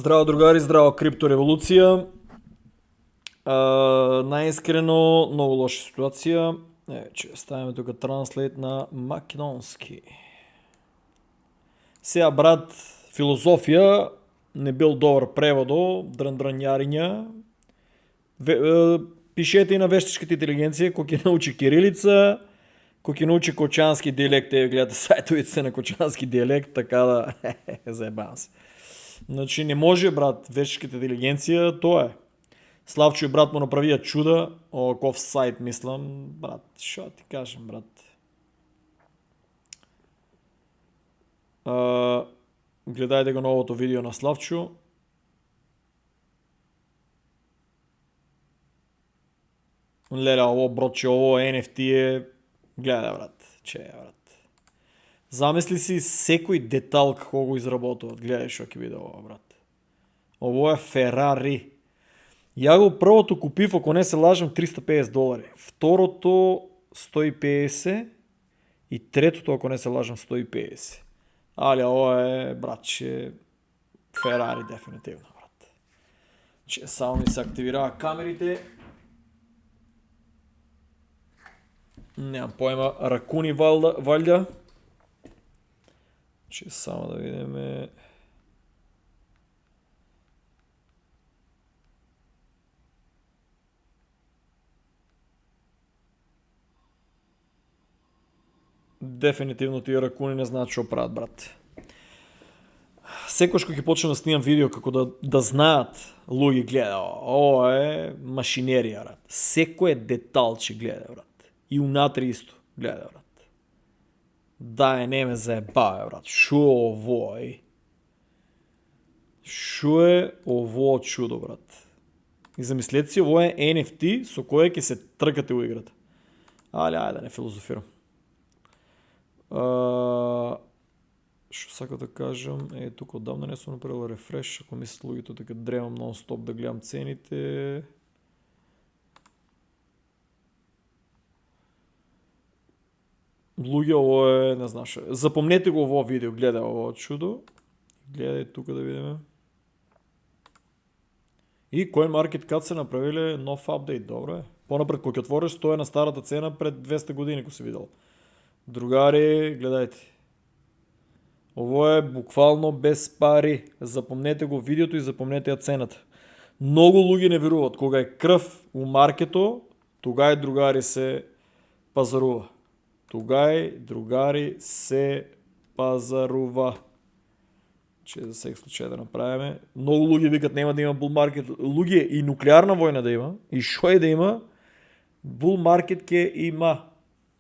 Здраво другари, здраво криптореволуција. Најискрено, многу лоша ситуација. Ќе ставиме тука транслейт на македонски. Сега брат, филозофија не бил добар преводо, драндранјариња. Пишете и на вештачката интелигенција кој ќе научи кирилица, кој ќе научи кочански дијалект, гледате сајтовите на кочански дијалект, така да заебавам се. Значи не може брат, вештачката интелигенција, тоа е. Славчо и брат му направија чуда, оваков сајт мислам, брат, шо ти кажем брат. Гледајте го новото видео на Славчо. Леле, ово броче, ово NFT е, гледај брат, брат. Замисли си секој детал како го изработуват, гледај шо ќе биде ово брат. Ово е Ферари. Ја го првото купив, ако не се лажам, $350. Второто 150 и третото, ако не се лажам, 150. Али ова е, братче, Ферари дефинитивно, брат. Че само ми се активираа камерите. Немам поема, ракуни валјда. Че само да видиме. Дефинитивно тие ракуни не знаат што прават, брат. Секојаш кога ќе почнам да снимам видео како да знаат луѓе гледа, ова е машинерија, брат. Секој деталче гледа, брат. И унатре исто гледа, брат. Да не ме заебаве, брат. Шо ово е? Шо е ово чудо, брат? И замислете си, ово е NFT со кое ќе се тркате у играта. Ајде да не филозофирам. Што сакам да кажам, тука одамна не сум направил рефреш, ако мислат луѓето дека древам нон-стоп да гледам цените. Луѓе, ово е, не знам што. Запомнете го ово видео, гледај ово чудо. Гледај тука да видиме. И CoinMarketCap се направиле нов апдейт, добро е. Понапред кога ќе отвориш, тоа е на старата цена пред 200 години кој си видел. Другари, гледајте. Ово е буквално без пари. Запомнете го видеото и запомнете ја цената. Многу луѓе не веруваат. Кога е крв у маркето, тогај другари се пазарува. Тогај другари се пазарува. Че за секој случај да направиме. Многу луѓе викат нема да има bull market. Луѓе и нуклеарна војна да има, и шо е да има, bull market ќе има.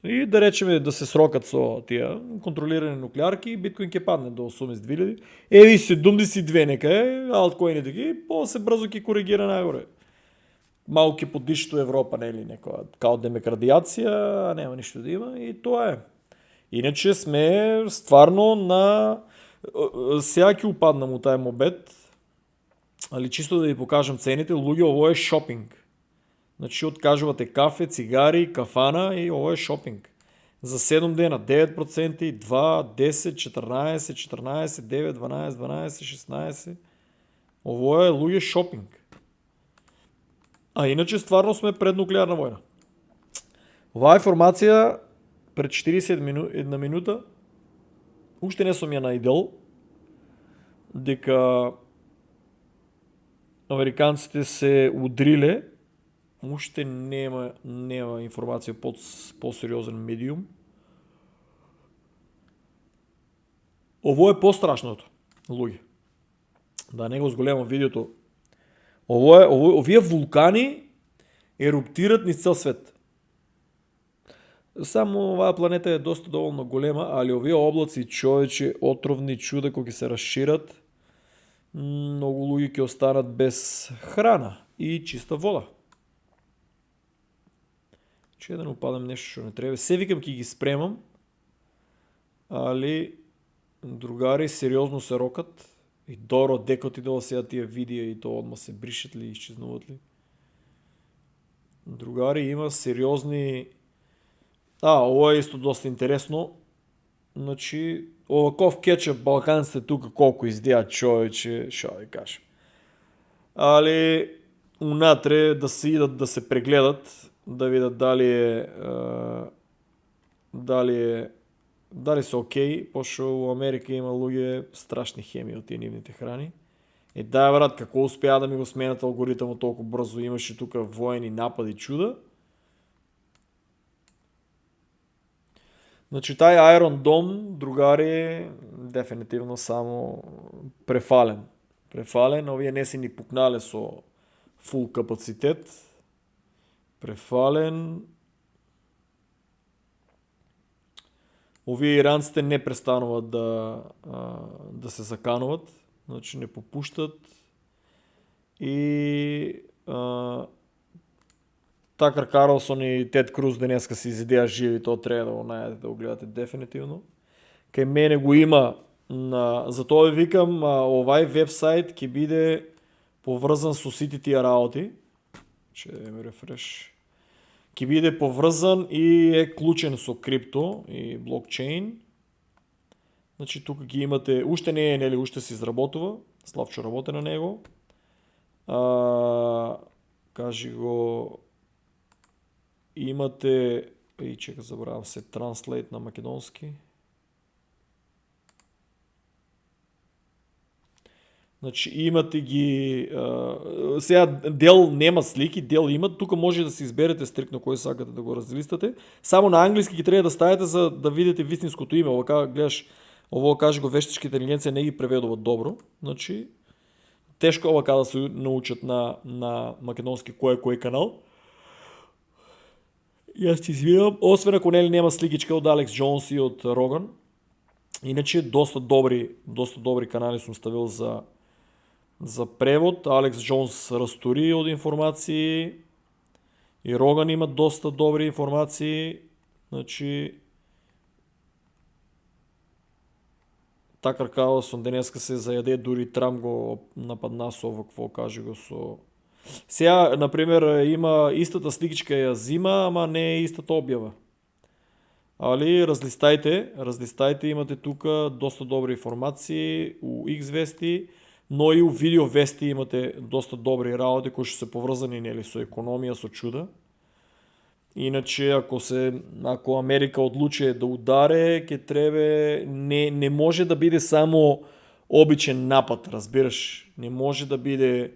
И да речеме да се срокат со тие контролирани нуклеарки, биткоин ќе падне до 80.000. Еви 72 нека е, алткоините ги, после брзо ќе коригира најгоре. Малку ќе подишто Европа, нели, некоја као демократијација, нема ништо да има и тоа е. Иначе сме стварно на сега ќе упаднам у тај мобет, али чисто да ви покажам цените, луѓе, ово е шопинг. Значи откажувате кафе, цигари, кафана и ово е шопинг. За 7 дена 9%, 2, 10, 14, 14, 9, 12, 12, 16. Ово е луѓе шопинг. А иначе стварно сме пред нуклеарна војна. Оваа информација пред 41 минута уште не сум ја најдел дека американците се удриле. Уште нема информација по-сериозен медиум. Ово е пострашното, луѓе. Да не го зголемам видеото. Овие вулкани еруптират низ цел свет. Само оваа планета е доста доволно голема, али овие облаци, човече, отровни чуда кои ќе се расшират, многу луѓе ќе останат без храна и чиста вода. Че да не упадам нешто што не треба. Се викам ќе ги спремам, али другари сериозно се рокат и добро дека ти дова сега тие видеа и тоа одма се бришат ли, исчезнуват ли. Другари има сериозни. Ова е исто доста интересно. Значи, оваков кетчуп балканците тука колку издеат човече, шо ви кажам. али унатре да се идат да се прегледат, да видат дали се окей, пошто у Америка има луѓе страшни хемии од тие нивните храни. Да, брат, како успеа да ми го сменат алгоритмот толку брзо, имаше тука воени напади чуда. Значи, тај Iron Dome, другари, дефинитивно само префален. Префален, овие не си ни пукнале со фул капацитет. Префален. Овие иранците не престануваат да се закануват, значи не попуштат. И Такър Карлсон и Тед Круз денеска си изидеа живи, тоа треба да го најдете, да го гледате дефинитивно. Кај мене го има, за тоа ви викам, овај вебсайт ќе биде поврзан со сите тие работи. Ще да ми рефреш. Ќе биде поврзан и е клучен со крипто и блокчейн. Значи тука ги имате, уште не е, нели, уште се изработува, Славчо работи на него. Кажи го, имате, и чека, забравам се, транслейт на македонски. Значи имате ги, сега дел нема слики, дел имат, тука може да се изберете стрикно кој сакате да го разлистате. Само на англиски ги треба да ставите за да видите вистинското име. Овака гледаш, ово каже го вештичка интелигенција не ги преведуваат добро. Значи тешко овака да се научат на македонски кој е канал. Јас ти извинувам, освен ако нема сликичка од Алекс Джонс и од Роган. Иначе доста добри канали сум ставил за превод. Алекс Джонс растури од информации и Роган има доста добри информации. Значи Такър Карлсон денеска се зајаде, дури Трамп го нападна со какво каже го со... Сега, например, има истата сликичка ја зима, ама не е истата објава. Али разлистајте, имате тука доста добри информации у X вести, но и у видео вести имате доста добри работи кои што се поврзани, нели, со економија, со чуда. Иначе ако Америка одлучи да ударе, ќе требе, не може да биде само обичен напад, разбираш? Не може да биде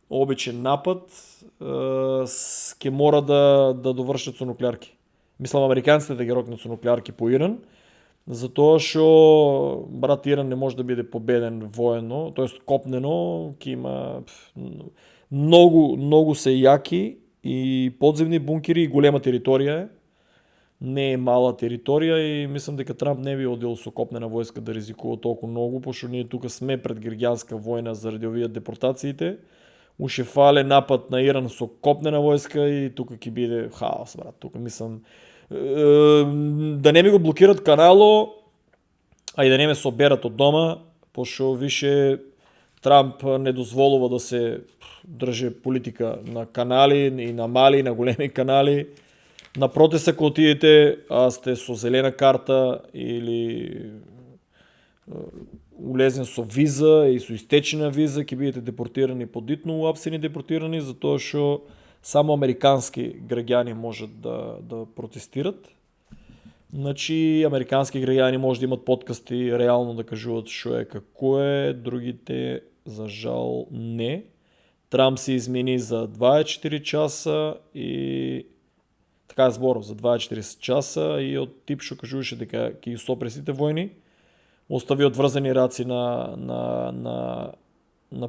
обичен напад, ќе мора да довршат со нуклеарки. Мислам американците да ги рокнат со нуклеарки по Иран, затоа што брат Иран не може да биде победен воено, тоест копнено, ќе има многу се јаки и подземни бункери и голема територија е. Не е мала територија и мислам дека Трамп не би одил со копнена војска да ризикува толку многу, пошто ние тука сме пред граѓанска војна заради овие депортациите. Уште фале напад на Иран со копнена војска и тука ќе биде хаос, брат. Тука мислам да не ми го блокират канало, а и да не ме соберат од дома, пошто више Трамп не дозволува да се држи политика на канали и на мали и на големи канали. Напротив, ако отидете, а сте со зелена карта или улезен со виза и со истечена виза, ќе бидете депортирани подитно, уапсени депортирани, затоа што само американски граѓани можат да протестират. Значи, американски граѓани може да имат подкасти, реално да кажуваат што е како е, другите за жал не. Трамп се измени за 24 часа и така е зборов, за 24 часа и од тип што кажуваше дека ќе ги сопре сите војни, остави одврзани раци на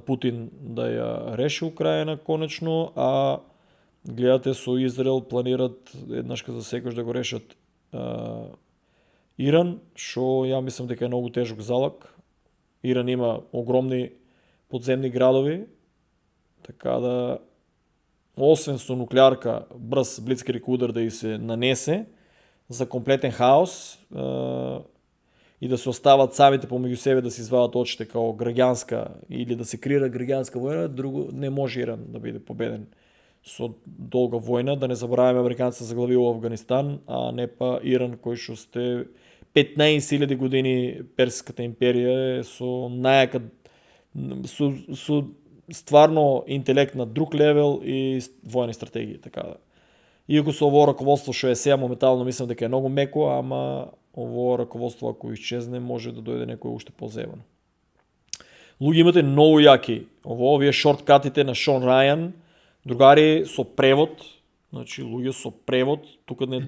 Путин да ја реши Украина конечно, а гледате со Израел планират еднашка за секојаш да го решат Иран, што ја мислам дека е многу тежок залак. Иран има огромни подземни градови, така да освен со нуклеарка брз блицкриг удар да и се нанесе за комплетен хаос и да се остават самите помеѓу себе да се извадат очите као граѓанска или да се крира граѓанска војна, друго не може Иран да биде победен со долга војна. Да не забораваме американците заглавило Афганистан, а не па Иран кој што сте 15.000 години Перската империја е со најака со стварно интелект на друг левел и воени стратегии, така да. Иако со ово раководство што е сега моментално мислам дека е многу меко, ама ово раководство ако исчезне може да дојде некој уште позебано. Луѓе имате многу јаки. Овие шорткатите на Шон Рајан, другари со превод, значи луѓе со превод, тука не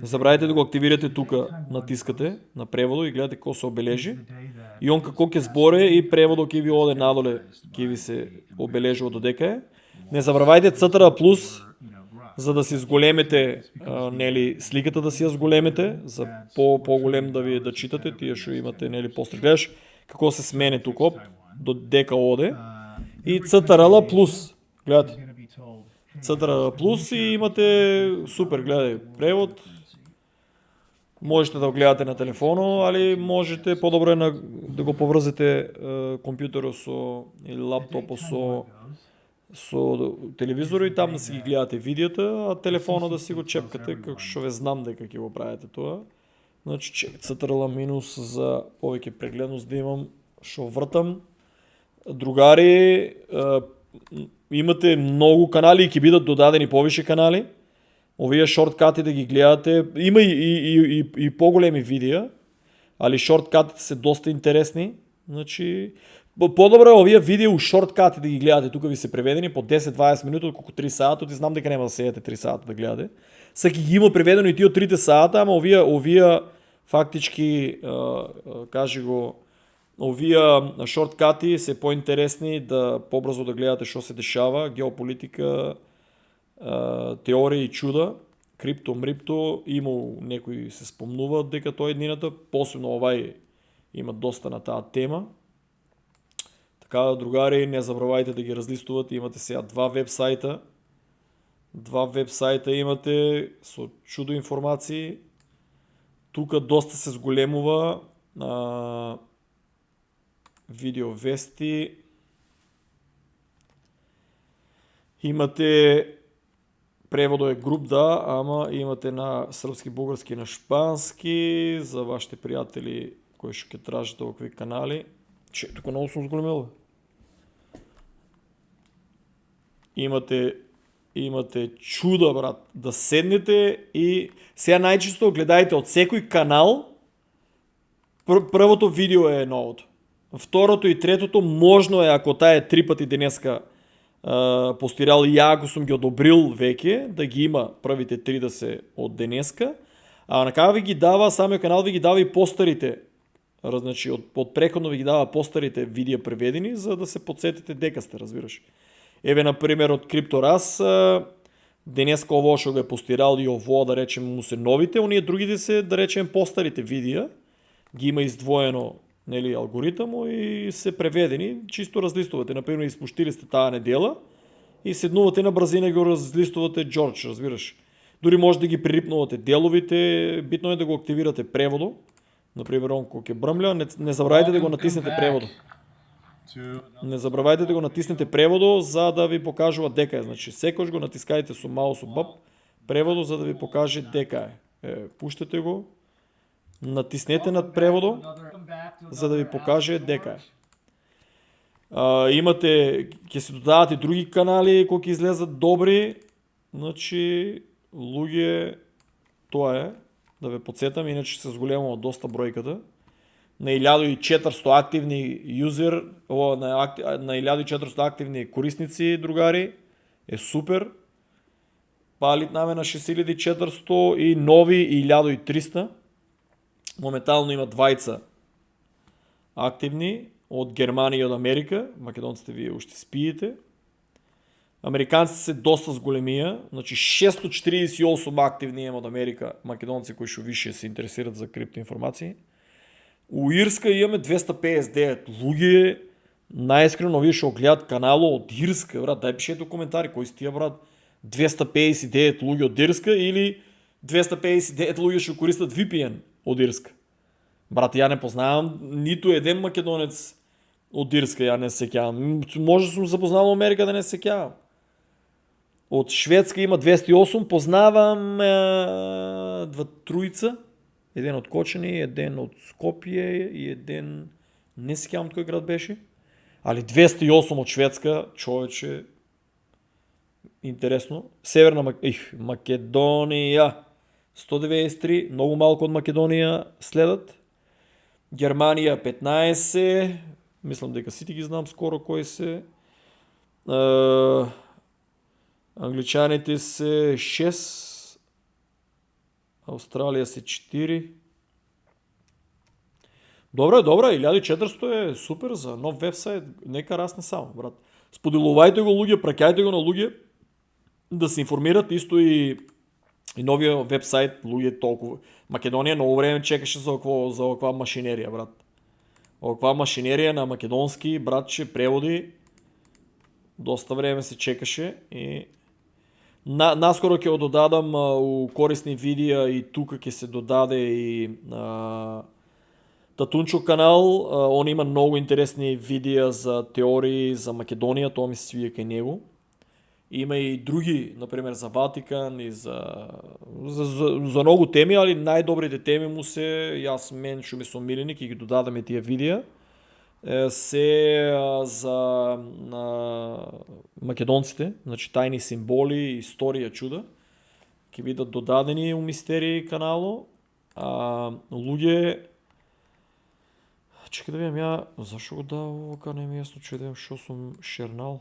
забравете да го активирате тука, натискате на преводо и гледате како се обележи. И он како ќе зборе и преводот ќе ви оде надоле, ќе ви се обележува додека е. Не забравајте CTRL плюс за да си зголемите нели сликата да си ја зголемите, за поголем да ви да читате, тие што имате нели постер. Гледаш како се смени тука додека оде и CTRL плюс. Гледате. CTRL плюс и имате супер, гледај, превод. Можете да го гледате на телефоно, али можете подобро да го поврзете компјутерот со или лаптопот со телевизорот и там да си ги гледате видеото, а телефонот да си го чепкате, како што ве знам дека ќе го правите тоа. Значи CTRL минус за повеќе прегледност да имам што вртам. Другари, имате многу канали и ќе бидат додадени повише канали. Овие шорткати да ги гледате, има и поголеми видеа, али шорткатите се доста интересни. Значи, подобро е овие видеа шорткати да ги гледате, тука ви се преведени по 10-20 минути, отколку 3 сата, ти знам дека нема да седете 3 сата да гледате. Саки ги има преведено и тие од 3 сата, ама овие фактички, кажи го, овие шорткати се поинтересни да побрзо да гледате што се дешава, геополитика, теорија и чуда, крипто, мрипто, имал некои се спомнуваат дека тоа е еднината, посебно овај има доста на таа тема. Така да, другари, не забравајте да ги разлистувате, имате сега два вебсайта имате со чудо информации. Тука доста се зголемува видео вести. Имате преводот е груп, да, ама имате на српски, бугарски, на шпански, за вашите пријатели кои што ќе тражите овакви канали. Тука многу сум зголемил. Имате чудо, брат, да седнете и сега најчесто гледајте од секој канал. Првото видео е новото. Второто и третото можно е ако таа е 3 пати денеска постирал и ја ако сум ги одобрил веќе, да ги има првите 3 да се од денеска, а накај ви ги дава, самиот канал ви ги дава и постарите, значи од преходно ви ги дава постарите видеа преведени, за да се подсетите дека сте, разбираш. Еве, например, од Крипторас, денеска ово што го е постирал и ово, да речем, му се новите, оние другите се, да речем, постарите видеа, ги има издвоено, нели, алгоритамо и се преведени, чисто разлистувате. Например, испуштили сте таа недела и седнувате на брзина и го разлистувате Джордж, разбираш. Дури може да ги пририпнувате деловите, битно е да го активирате преводо. Например, он кога ќе брмля, не забравајте да го натиснете преводо. Не забравајте да го натиснете преводо за да ви покажува дека е. Значи, секојаш го натискајте со маусот бап преводо за да ви покаже дека е. Пуштете го, натиснете над преводо за да ви покаже дека е. Имате, ќе се додават и други канали кои ќе излезат добри. Значи, луѓе, тоа е, да ве подсетам, иначе се зголемува доста бројката. На 1400 активни юзер, на 1400 активни корисници, другари, е супер. Палит наме на 6400 и нови 1300. Моментално има двајца активни од Германија и од Америка. Македонците вие уште спиете. Американците се доста зголемија, значи 648 активни има од Америка македонци кои што више се интересираат за криптоинформации. У Ирска имаме 259 луѓе, најискрено вие што гледат канало од Ирска, брат, дај пишете коментари кои сте тие, брат, 259 луѓе од Ирска или 259 луѓе што користат VPN од Ирска. Брат, ја не познавам ниту еден македонец од Ирска, ја не се сеќавам. Може сум запознал Америка да не се сеќавам. Од Шведска има 208, познавам тројца, еден од Кочани, еден од Скопје и еден Не се сеќавам кој град беше, али 208 од Шведска, човече, интересно. Северна Македонија 193, многу малку од Македонија следат. Германија 15, мислам дека сите ги знам скоро кои се. Англичаните се 6, Австралија се 4. Добро, 1400 е супер за нов вебсайт, нека расне само, брат. Споделувајте го луѓе, праќајте го на луѓе да се информират, исто и новиот вебсайт, луѓе толку. Македонија многу време чекаше за оваква машинерија, брат. Оваква машинерија на македонски, братче, преводи, доста време се чекаше и наскоро ќе го додадам у корисни видеа и тука ќе се додаде и Татунчо канал, он има многу интересни видеа за теории за Македонија, тоа ми се свија кај него. Има и други, например за Ватикан и за многу теми, али најдобрите теми му се, мен што ми се омилени, ќе ги додадаме тие видеа, се за македонците, значи тајни символи, историја, чуда, ќе бидат додадени у Мистерии канало. Луѓе, чекай да видам ја, зашо го дава овака, не ми јасно, че да видам шо сум шернал.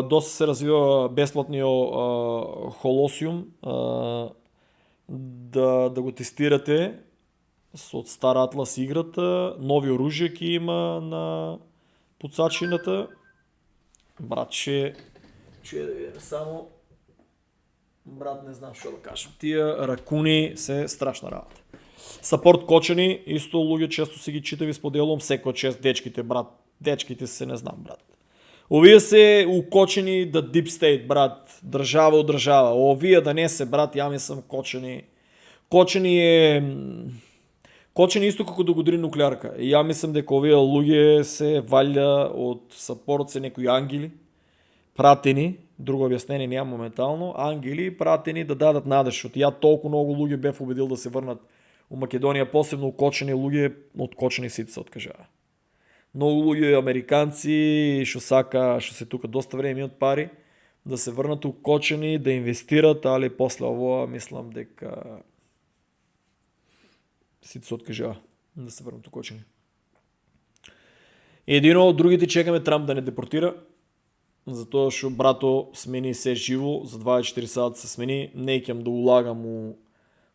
Доста се развива бесплатниот холосиум, да го тестирате од Стар Атлас играта, нови оружја ќе има на пуцачината. Братче, че да видим само, брат, не знам што да кажам. Тие ракуни се страшна работа. Сапорт кочани, исто луѓе често си ги читам и споделувам, секој чест дечките, брат. Дечките се не знам, брат. Овие се укочени да Deep State, брат, држава од држава. Овие да не се, брат, ја мислам кочени. Кочени исто како да го дри нуклеарка. И ја мислам дека овие луѓе се валја од сапорт, се некои ангели, пратени, друго објаснение немам моментално, ангели пратени да дадат надеж. Ја толку многу луѓе бев убедил да се врнат у Македонија, посебно укочени луѓе, од кочени сите се откажаа. Многу луѓе американци што се тука доста време имаат пари да се врнат укочени, да инвестират, али после ово мислам дека сите се откажаа да се врнат укочени. Едино од другите чекаме Трамп да не депортира, затоа што брато смени се живо, за 24 сата се смени, не ќе да улагам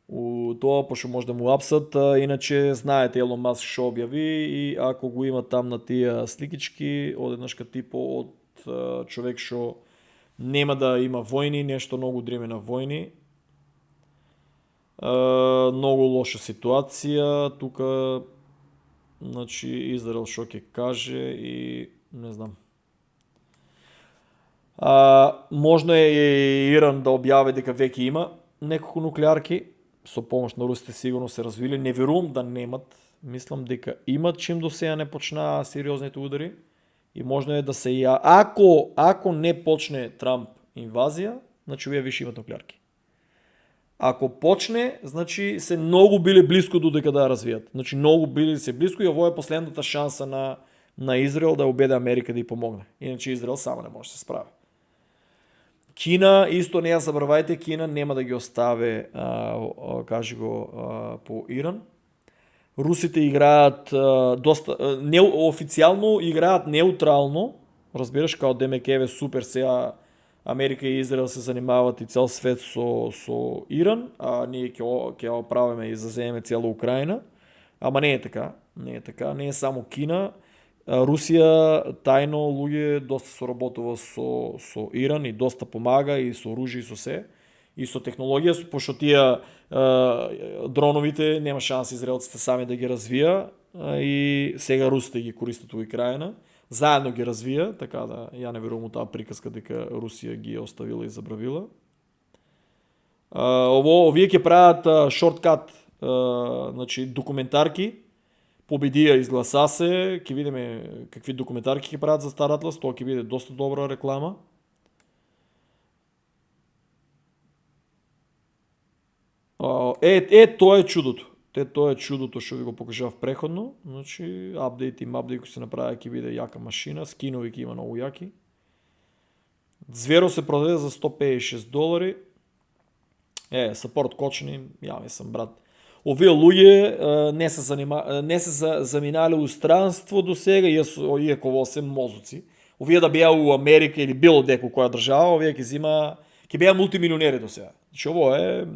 у тоа, пошто може да му апсат, иначе знаете Елон Маск што објави и ако го има там на тие сликички, одеднашка типо од човек што нема да има војни, нешто многу дреме на војни. Многу лоша ситуација, тука значи Израел што ќе каже и не знам. Можно е Иран да објави дека веќе има неколку нуклеарки, со помош на русите сигурно се развили, не верувам да немат, мислам дека имат, чим до сега не почнаа сериозните удари и можно е да се ако не почне Трамп инвазија, значи овие више имат нуклеарки. Ако почне, значи се многу биле блиско додека да ја развијат. Значи многу биле се блиско и ово е последната шанса на Израел да убеде Америка да ја помогне. Иначе Израел само не може да се справи. Кина, исто не ја забравајте, Кина нема да ги остави, кажи го, по Иран. Русите играат доста, официјално играат неутрално, разбираш, као демек еве супер сега Америка и Израел се занимават и цел свет со Иран, а ние ќе ја правиме и заземеме цела Украина. Ама не е така, не е само Кина. Русија тајно луѓе доста соработува со Иран и доста помага и со оружје и со се. И со технологија, пошто тие дроновите нема шанс израелците сами да ги развија и сега русите ги користат во Украина. Заедно ги развија, така да ја не верувам у таа приказка дека Русија ги оставила и забравила. Овие ќе прават шорткат, значи документарки. Победија, изгласа се, ќе видиме какви документарки ќе прават за Стар Атлас, тоа ќе биде доста добра реклама. Тоа е чудото. Тоа е чудото што ви го покажав преходно. Значи, апдейт кој се направи ќе биде јака машина, скинови ќе има многу јаки. Зверо се продаде за $156. Сапорт кочени, ја мислам, брат. Овие луѓе не се заминале у странство до сега, иако во се мозоци. Овие да беа у Америка или било деко која држава, овие ќе беа мултимилионери до сега. Значи, ово е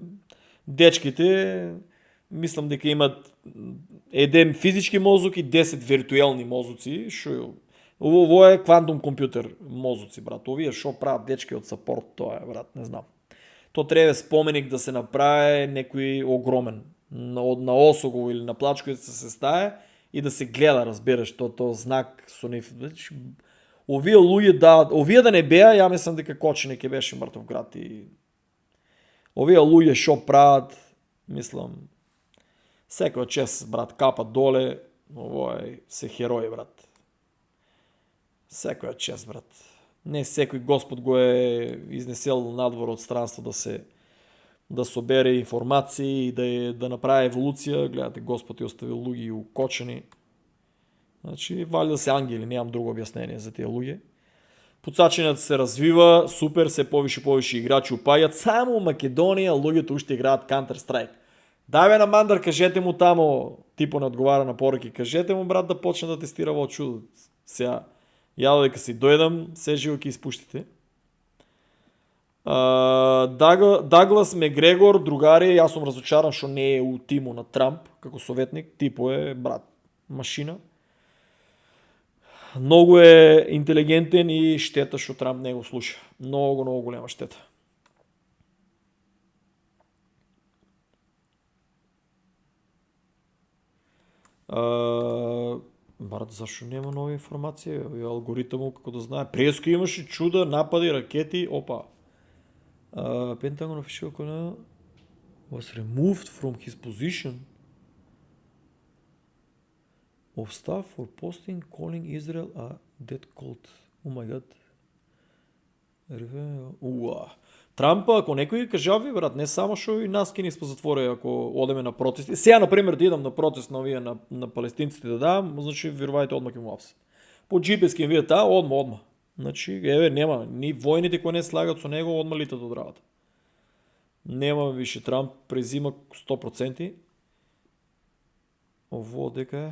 дечките, мислам дека имат еден физички мозок и 10 виртуелни мозоци, ово е квантум компјутер мозоци, брат. Овие шо прават дечки од сапорт, тоа е, брат, не знам. То треба споменик да се направи некој огромен, на осогово или на плачко да се стае и да се гледа, разбереш, тоа знак со нив. Овие луѓе овие да не беа, ја мислам дека Кочани ќе беше мртов град и овие луѓе шо прават, мислам, секоја чест, брат, капа доле, овој се херои, брат. Секоја чест, брат. Не секој Господ го е изнесел надвор од странство да собере информации и да направи еволуција. Гледате, Господ ја оставил луѓе у Кочани. Значи, вали да се ангели, немам друго објаснение за тие луѓе. Пуцачинат се развива, супер, се повише играчи упаѓаат. Само у Македонија луѓето уште играат Counter Strike. Дај на Мандар, кажете му тамо, типо не одговара на пораки, кажете му, брат, да почне да тестира во чудо. Сега, ја дека си дојдам, се живо ќе испуштите. Даглас Мегрегор, другари, јас сум разочаран што не е у тиму на Трамп како советник. Типо е, брат, машина. Многу е интелигентен и штета што Трамп не го слуша. Многу голема штета. Брат, зашо нема нова информација? Алгоритмот како да знае. Преска имаше чуда, напади, ракети, опа. Pentagon official was removed from his position of staff for posting calling Israel a dead cult. Oh my god. Трамп, ако некој кажави, брат, не само што и нас ке ни спозатвори ако одеме на протести. Сега, например, да идам на протест на овие на палестинците да дам, значи верувајте одма ќе му апсат. По GPS ке видите одма. Значи, нема, ни војните кои не слагат со него, одма литат од работа. Нема више, Трамп презима 100%. Ово дека е.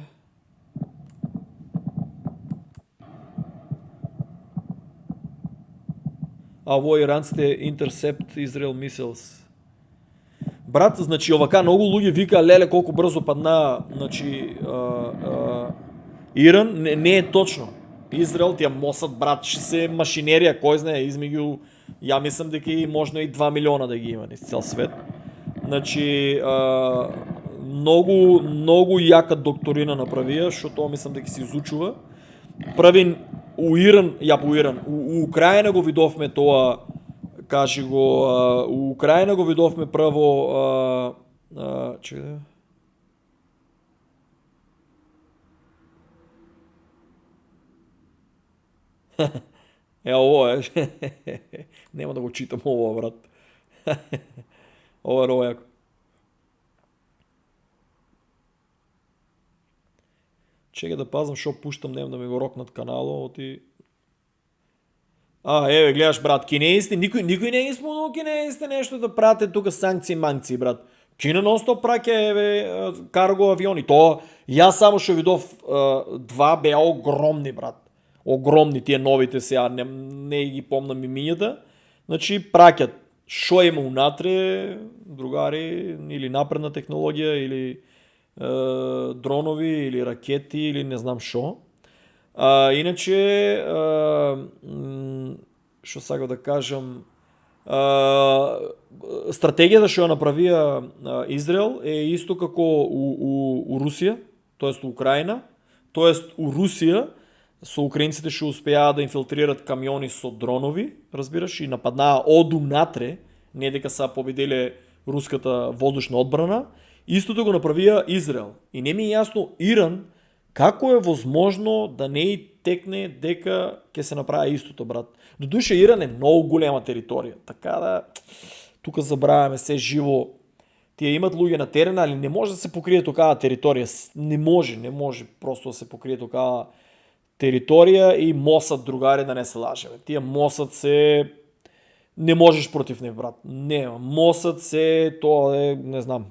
Ово иранците intercept Israel missiles. Брат, значи овака многу луѓе вика леле колку брзо падна, значи Иран, не е точно. Израел тие Мосад, брат, ще се машинерија, кој знае, измеѓу, ја мислам дека и можно и 2 милиона да ги има низ цел свет. Значи, многу јака докторина направија, што тоа мислам дека се изучува. Прави у Украина го видовме тоа, кажи го, у Украина го видовме прво, чекај. Ово е. Нема да го читам ово, брат. Ово е ново јако. Чекај да пазнам шо пуштам, нема да ми го рокнат каналот и... Еве, гледаш, брат, кинеисти, никој не ги спомнува кинеисти нешто да прате тука санкции, брат. Кина нон-стоп праќа, карго авиони. Тоа, јас само што видов два беа огромни, брат. Огромни тие новите сега, не ги помнам имињата. Значи, праќат шо има унатре, другари, или напредна технологија, или дронови, или ракети, или не знам шо. Иначе, што сакав да кажам, стратегијата што ја направија Израел е исто како у Русија, тоест у Украина, тоест у Русија со украинците што успеаа да инфилтрират камиони со дронови, разбираш, и нападнаа од унатре, не дека са победиле руската воздушна одбрана, истото го направија Израел. И не ми е јасно Иран како е возможно да не и текне дека ќе се направи истото, брат. Додуше Иран е многу голема територија, така да тука забравяме се живо. Тие имат луѓе на терен, али не може да се покрие токаа територија. Не може просто да се покрие токаа територија и Мосад, другари, да не се лажеме. Тие Мосад се... Не можеш против нив, брат. Нема. Мосад се... Тоа е, не знам.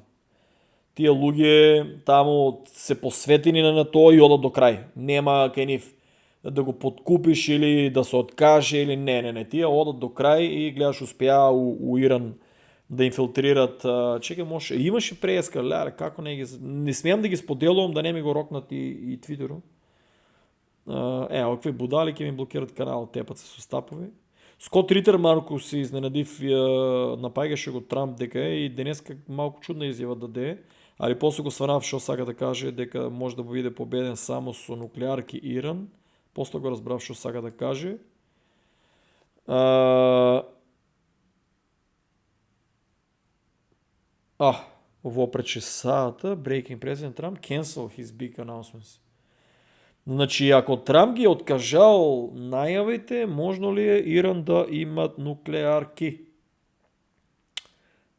Тие луѓе таму се посветени на тоа и одат до крај. Нема кај нив да го подкупиш или да се откаже или не. Тие одат до крај и гледаш успеа у Иран да инфилтрират. Чекај, може, имаше преска, леле, како не смеам да ги споделувам да не ми го рокнат и Твитеру. Овакви будали ќе ми блокират каналот, тепат се со стапови. Скот Ритер малку се изненадив, напаѓаше го Трамп дека и денеска малку чудна изјава даде, али после го сванав што сака да каже дека може да биде победен само со нуклеарки Иран. После го разбрав што сака да каже. Ово пред 6 сата, breaking President Trump cancel his big announcements. Значи, ако Трамп ги откажал најавите, можно ли е Иран да имат нуклеарки?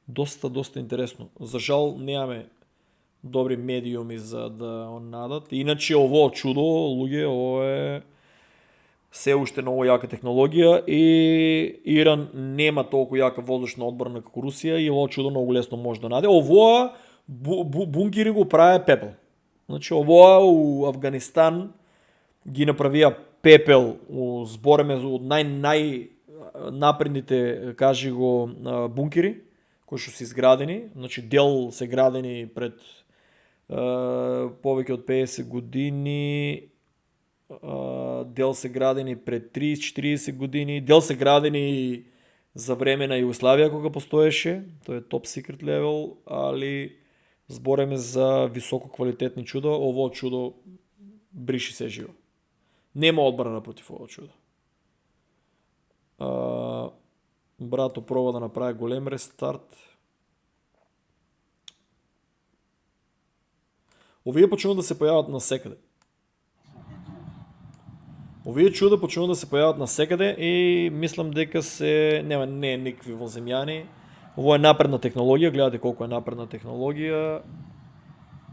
Доста интересно. За жал немаме добри медиуми за да надат. Иначе ово чудо, луѓе, ово е се уште многу јака технологија и Иран нема толку јака воздушна одбрана како Русија и ово чудо многу лесно може да наде. Ово бункери го праве пепел. Значи, ово у Афганистан ги направија пепел, збореме од најнапредните, кажи го, бункери кои што се изградени. Значи, дел се градени пред повеќе од 50 години, дел се градени пред 30-40 години, дел се градени за време на Југославија кога постоеше, тоа е топ секрет левел, али збореме за високо квалитетни чудо. Ово чудо бриши се живо. Нема одбрана против ово чудо. Брато проба да направи голем рестарт. Овие почнуваат да се појават насекаде. Овие чуда почнуваат да се појават насекаде и мислам дека не е никакви воземјани. Ово е напредна технологија, гледате колку е напредна технологија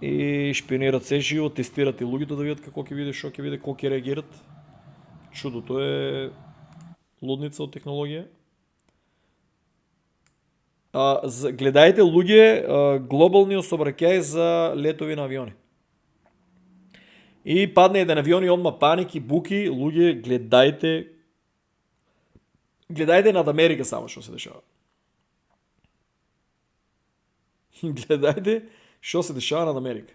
и шпионират се живо, тестират и луѓето да видат како ќе биде, што ќе биде, колку ќе реагират. Чудото е лудница од технологија. Гледајте луѓе, глобалниот сообраќај за летови на авиони. И падне еден авион и одма паники, буки, луѓе, гледајте над Америка само што се дешава. Гледајте што се дешава над Америка.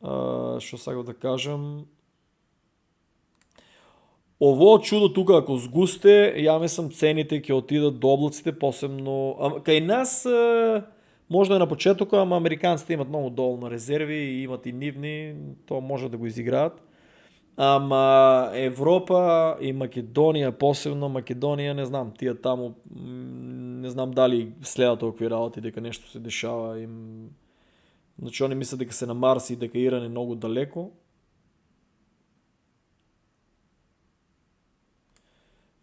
Што сакав да кажам? Ово чудо тука, ако сгусте, ја мислам цените ќе отидат до облаците, посебно... Кај нас, може да е на почетока, ама американците имат многу доволно резерви и имат и нивни, тоа може да го изиграат. Ама Европа и Македонија, посебно Македонија, не знам, тие таму, не знам дали следат овакви работи, дека нешто се дешава им... Значи, они мислят дека се на Марс и дека Иран е многу далеко.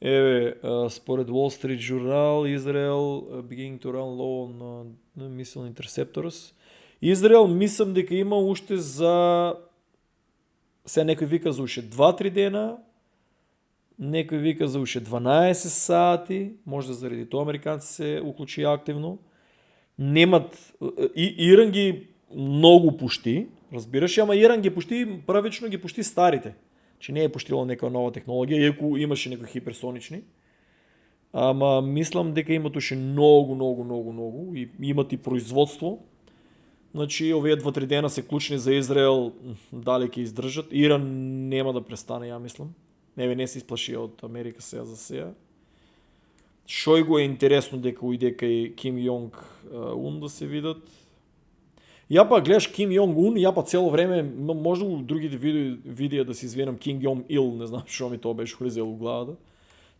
Еве, според Wall Street Journal, Израел beginning to run low on missile interceptors. Израел мислам дека има уште за... Сега некој вика за уште 2-3 дена, некој вика за уште 12 сати, може да заради тоа американци се уклучи активно. Немат... Иран ги многу пушти, разбираш, ама Иран ги пушти, правично ги пушти старите. Че не е пуштило нека нова технологија, иако имаше некои хиперсонични. Ама мислам дека имат уште многу и имат и производство. Значи, овие 2-3 дена се клучни за Израел, дали ќе издржат. Иран нема да престане, ја мислам. Не се исплаши од Америка сега за сега. Шој го е интересно дека уиде кај Ким Јонг Ун да се видат. Ја па гледаш Ким Јонг Ун, ја па цело време, може у другите видеа да се извинам Ким Јонг Ил, не знам што ми тоа беше влезело у главата.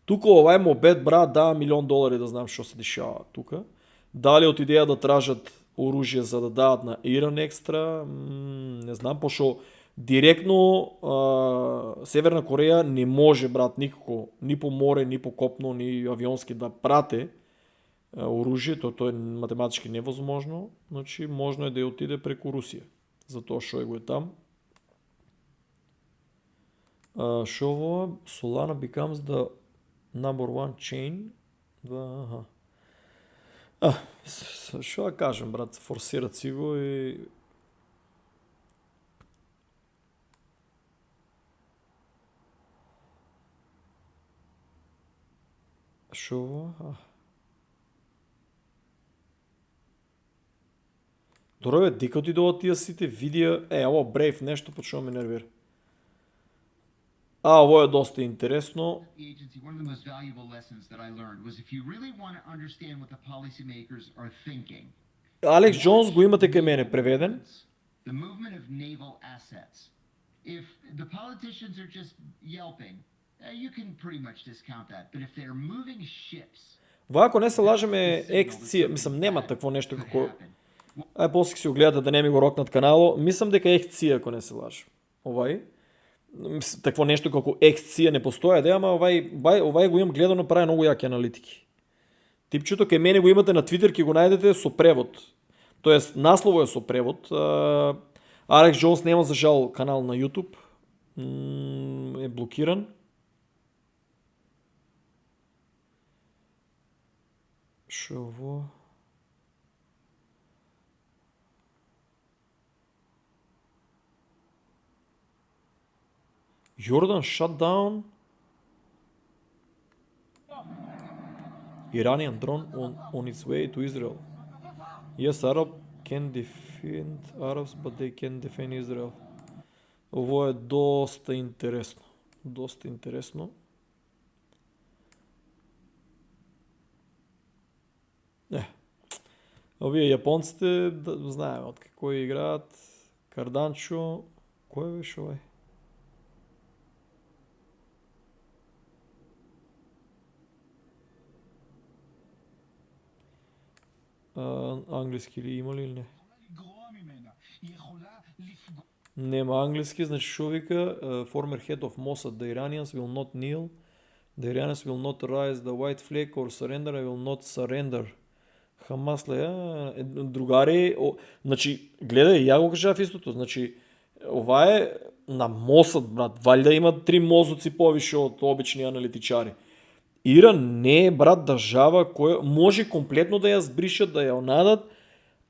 Тука овај му обед, брат, дава $1 милион да знам што се дешава тука. Дали од идеја да тражат оружје за да дадат на Иран екстра, не знам, пошто Директно Северна Кореја не може, брат, никако, ни по море, ни по копно, ни авионски да прате оружје, тоа е математички невозможно, значи можно е да ја отиде преку Русија. Затоа Шојгу е там. Шо ово? Solana becomes the number one chain. Шо да кажем, брат, форсират си го и... Шо ово? Добро бе, дека ти доват тие сите видеа, ово Brave нешто почнува ме нервира. Ово е доста интересно. One of the most valuable lessons that I learned was if you really want to understand what the policymakers are thinking. Алекс Джонс го имате кај мене преведен. The movement of naval assets. If the politicians are just yelping, you can pretty much discount that. But if they're moving ships. Ва, ако не се лажеме, ексција, мислам, нема такво нешто како... после ќе си го гледате да не ми го рокнат канало, мислам дека ексција, ако не се лажам. Овај. Такво нешто како ексција не постоја, ама овај го имам гледано, прави многу јаки аналитики. Типчето кај мене го имате на Твитер, ќе го најдете со превод. Тоест, наслово е со превод. Алекс Джонс нема за жал канал на YouTube. Е блокиран. Шо ово? Jordan shut down Iranian drone on its way to Israel. Yes, Arab can defend Arabs, but they can defend Israel. Ово е доста интересно. Доста интересно. Овие јапонците, да знаеме од кој играат. Карданчо, кој беше овај? Англиски ли има ли или не? Нема англиски, значи шо вика former head of Mossad, the Iranians will not kneel, the Iranians will not raise the white flag or surrender, I will not surrender. Хамас ле, другари, значи, гледај, ја го кажав истото, значи, ова е на Mossad, брат, валјда има 3 мозоци повише од обични аналитичари. Иран не е, брат, држава која може комплетно да ја збришат, да ја онадат,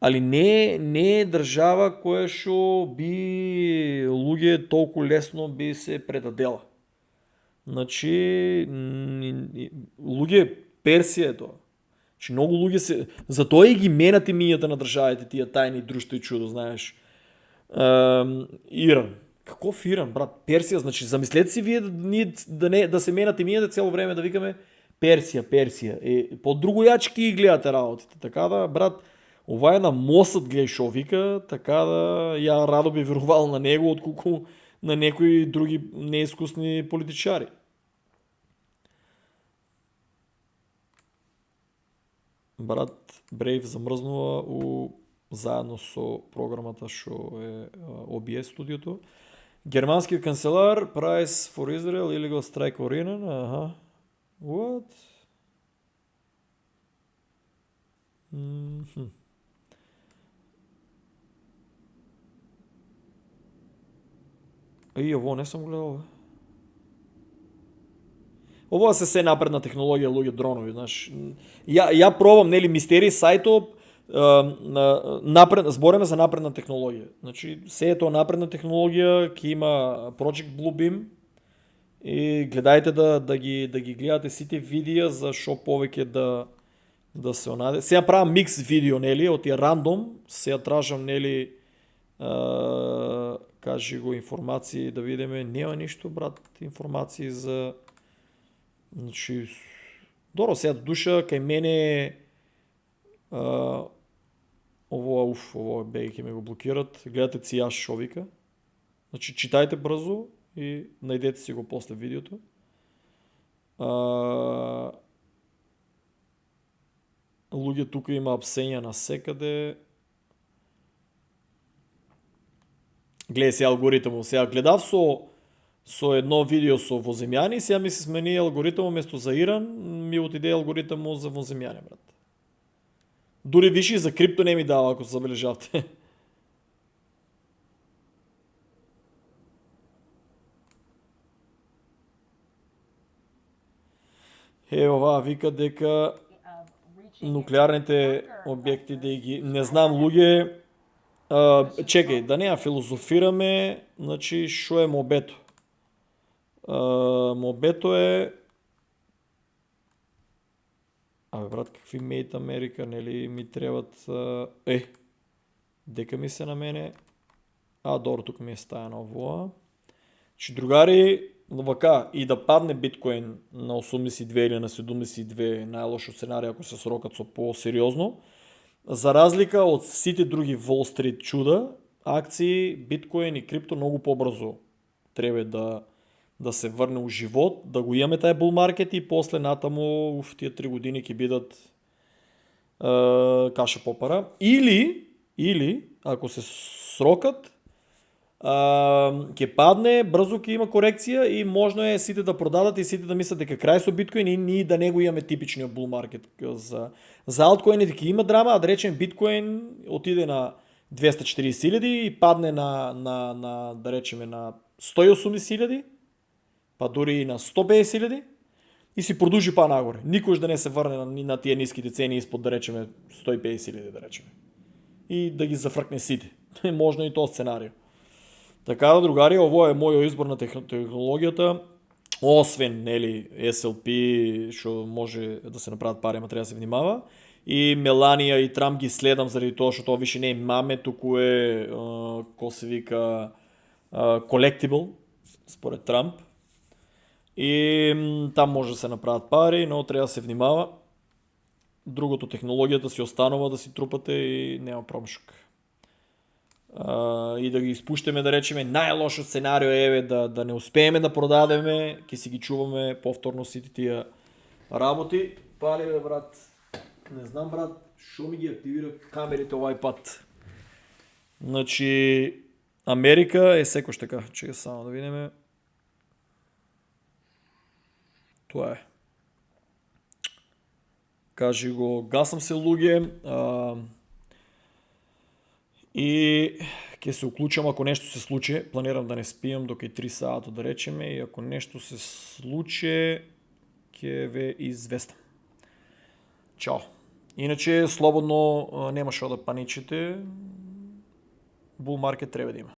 али не е држава која што би луѓе толку лесно би се предадела. Значи, луѓе, Персија е тоа. Значи, многу луѓе се... Затоа и ги менат имињата на државите, тие тајни друштво и чудо, знаеш. Иран. Каков Иран, брат? Персија, значи, замислете си вие да се менат имињата цело време да викаме Персија. По-другојачки ги гледате работите. Така да, брат, ова е на Mossad, гледај шо вика, така да ја радо би верувал на него, отколку на некои други неискусни политичари. Брат, Brave замрзнува заедно со програмата што е OBS студиото. Германскиот канцелар, Price for Israel, illegal strike for Iran, What? Ово не сум гледал. Ова се напредна технологија, луѓе, дронови, знаеш. Ја пробам, нели, мистери сајто, збореме за напредна технологија. Значи, се е тоа напредна технологија, ќе има Project Bluebeam и гледајте да ги гледате сите видеа за шо повеќе да се онаде. Сега правам микс видео, нели, од тие рандом, сега тражам, нели, кажи го информации да видиме, нема ништо, брат, информации за... Значи, добро, сега душа, кај мене ово беги ќе ме го блокират, гледате цијаш шо вика. Значи, читајте брзо и најдете си го после видеото. Луѓе тука има апсења на секаде. Гледај се алгоритмот. Сега гледав со едно видео со воземјани, сега ми се смени алгоритмот место за Иран, ми отиде алгоритмот за воземјани, брат. Дури виши за крипто не ми дава, ако се забележавте. Оваа вика дека нуклеарните објекти да ги... Не знам, луѓе... чекај, да не ја филозофираме, значи, шо е мобето? Мобето е... Абе, брат, какви Made America, нели ми требат... дека ми се на мене... добро, тук ми е стајано овоа. Значи, другари, вака, и да падне биткоин на 82 или на 72, најлошо сценарија ако се срокат со по-сериозно, за разлика од сите други Wall Street чуда, акции, биткоин и крипто многу побрзо треба да се врне у живот, да го имаме тај bull market и после натаму тие 3 години ќе бидат каша попара. Или ако се срокат, ќе падне, брзо ќе има корекција и можно е сите да продадат и сите да мислат дека крај со биткоин и ние да не го имаме типичниот bull market. За алткоините ќе има драма, а да речем биткоин отиде на 240.000 и падне на да речеме на 180.000, па дури и на 150.000 и си продолжи па нагоре. Никош да не се врне на тие ниските цени испод да речеме 150.000 да речеме. И да ги зафркне сите. Можно и тоа сценарио. Така да, другари, ово е мојот избор на технологијата. Освен, нели, SLP, што може да се направат пари, ама треба да се внимава. И Меланија и Трамп ги следам заради тоа што тоа више не е маме, туку е, ко се вика, collectible, според Трамп. И там може да се направат пари, но треба да се внимава. Другото, технологијата си останува да си трупате и нема промшок. И да ги испуштеме, да речеме, најлошо сценарио е да не успееме да продадеме, ќе си ги чуваме повторно сите тие работи. Пали бе, брат. Не знам, брат, шо ми ги активира камерите овај пат. Значи, Америка е секој така. Чека само да видиме. Тоа е. Кажи го, гасам се луѓе. И ќе се уклучам ако нешто се случи. Планирам да не спијам дока и 3 сата да речеме и ако нешто се случи ќе ве известам. Чао. Иначе слободно нема шо да паничите. Bull market треба да има.